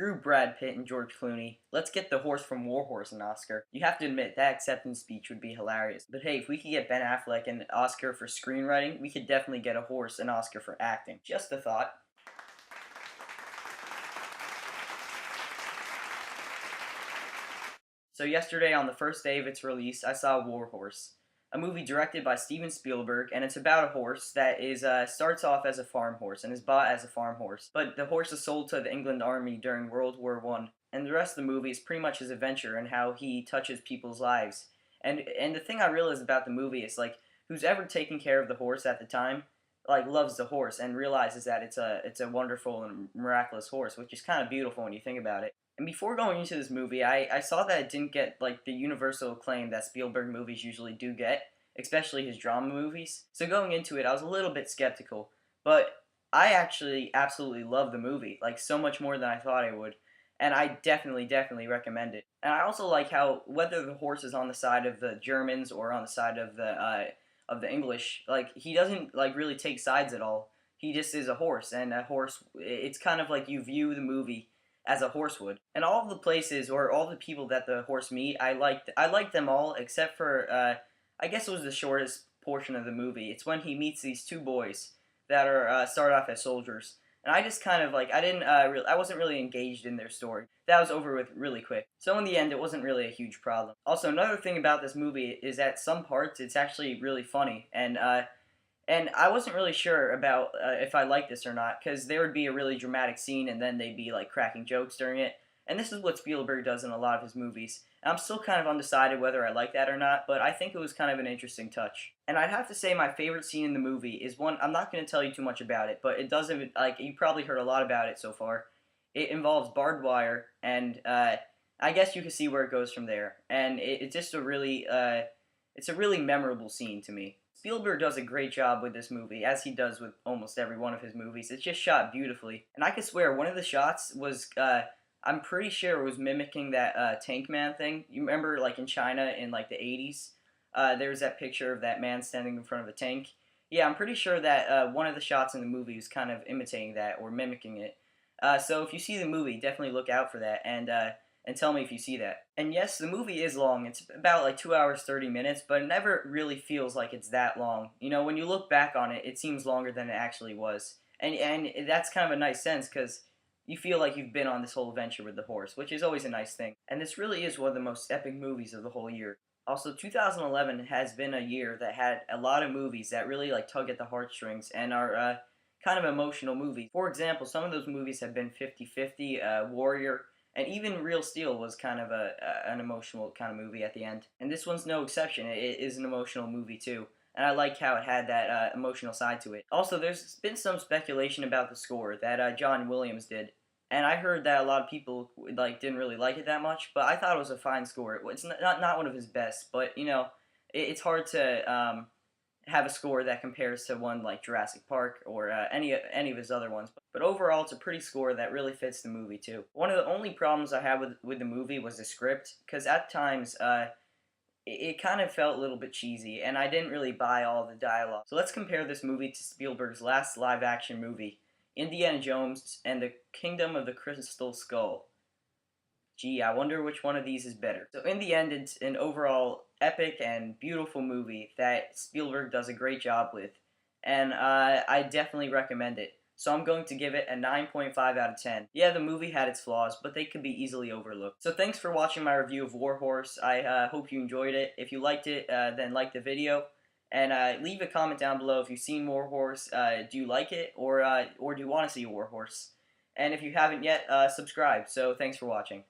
Screw Brad Pitt and George Clooney. Let's get the horse from War Horse an Oscar. You have to admit, that acceptance speech would be hilarious. But hey, if we could get Ben Affleck an Oscar for screenwriting, we could definitely get a horse an Oscar for acting. Just a thought. So yesterday, on the first day of its release, I saw War Horse, a movie directed by Steven Spielberg, and it's about a horse that starts off as a farm horse and is bought as a farm horse. But the horse is sold to the England Army during World War One, and the rest of the movie is pretty much his adventure and how he touches people's lives. And the thing I realized about the movie is like who's ever taken care of the horse at the time like loves the horse and realizes that it's a wonderful and miraculous horse, which is kind of beautiful when you think about it. And before going into this movie, I saw that it didn't get like the universal acclaim that Spielberg movies usually do get, especially his drama movies. So going into it, I was a little bit skeptical, but I actually absolutely love the movie, like so much more than I thought I would, and I definitely recommend it. And I also like how whether the horse is on the side of the Germans or on the side of the English, like he doesn't like really take sides at all. He just is a horse, and a horse. It's kind of like you view the movie as a horse would. And all of the places or all the people that the horse meet, I liked them all except for I guess it was the shortest portion of the movie. It's when he meets these two boys that are start off as soldiers, and I just kind of like I wasn't really engaged in their story. That was over with really quick. So in the end, it wasn't really a huge problem. Also, another thing about this movie is that some parts it's actually really funny, and I wasn't really sure about if I liked this or not, because there would be a really dramatic scene and then they'd be like cracking jokes during it. And this is what Spielberg does in a lot of his movies. And I'm still kind of undecided whether I like that or not, but I think it was kind of an interesting touch. And I'd have to say my favorite scene in the movie is one, I'm not going to tell you too much about it, but it doesn't, like, you probably heard a lot about it so far. It involves barbed wire, and I guess you can see where it goes from there. And it's just it's a really memorable scene to me. Spielberg does a great job with this movie, as he does with almost every one of his movies. It's just shot beautifully. And I could swear one of the shots was, I'm pretty sure it was mimicking that Tank Man thing. You remember, like, in China in, like, the 80s? There was that picture of that man standing in front of a tank. Yeah, I'm pretty sure that one of the shots in the movie was kind of imitating that or mimicking it. So if you see the movie, definitely look out for that. And tell me if you see that. And yes, the movie is long. It's about like 2 hours 30 minutes, but it never really feels like it's that long. You know, when you look back on it, it seems longer than it actually was. And that's kind of a nice sense because you feel like you've been on this whole adventure with the horse, which is always a nice thing. And this really is one of the most epic movies of the whole year. Also, 2011 has been a year that had a lot of movies that really like tug at the heartstrings and are kind of emotional movies. For example, some of those movies have been 50-50, Warrior, and even Real Steel was kind of an emotional kind of movie at the end. And this one's no exception. It is an emotional movie too. And I like how it had that emotional side to it. Also, there's been some speculation about the score that John Williams did. And I heard that a lot of people like didn't really like it that much, but I thought it was a fine score. It's not one of his best, but you know, it's hard to have a score that compares to one like Jurassic Park or any of his other ones. But overall, it's a pretty score that really fits the movie too. One of the only problems I had with the movie was the script, because at times it kind of felt a little bit cheesy, and I didn't really buy all the dialogue. So let's compare this movie to Spielberg's last live-action movie, Indiana Jones and the Kingdom of the Crystal Skull. Gee, I wonder which one of these is better. So in the end, it's an overall epic and beautiful movie that Spielberg does a great job with, and I definitely recommend it. So I'm going to give it a 9.5 out of 10. Yeah, the movie had its flaws, but they could be easily overlooked. So thanks for watching my review of War Horse. I hope you enjoyed it. If you liked it, then like the video. And leave a comment down below if you've seen War Horse. Do you like it, or do you want to see War Horse? And if you haven't yet, subscribe. So thanks for watching.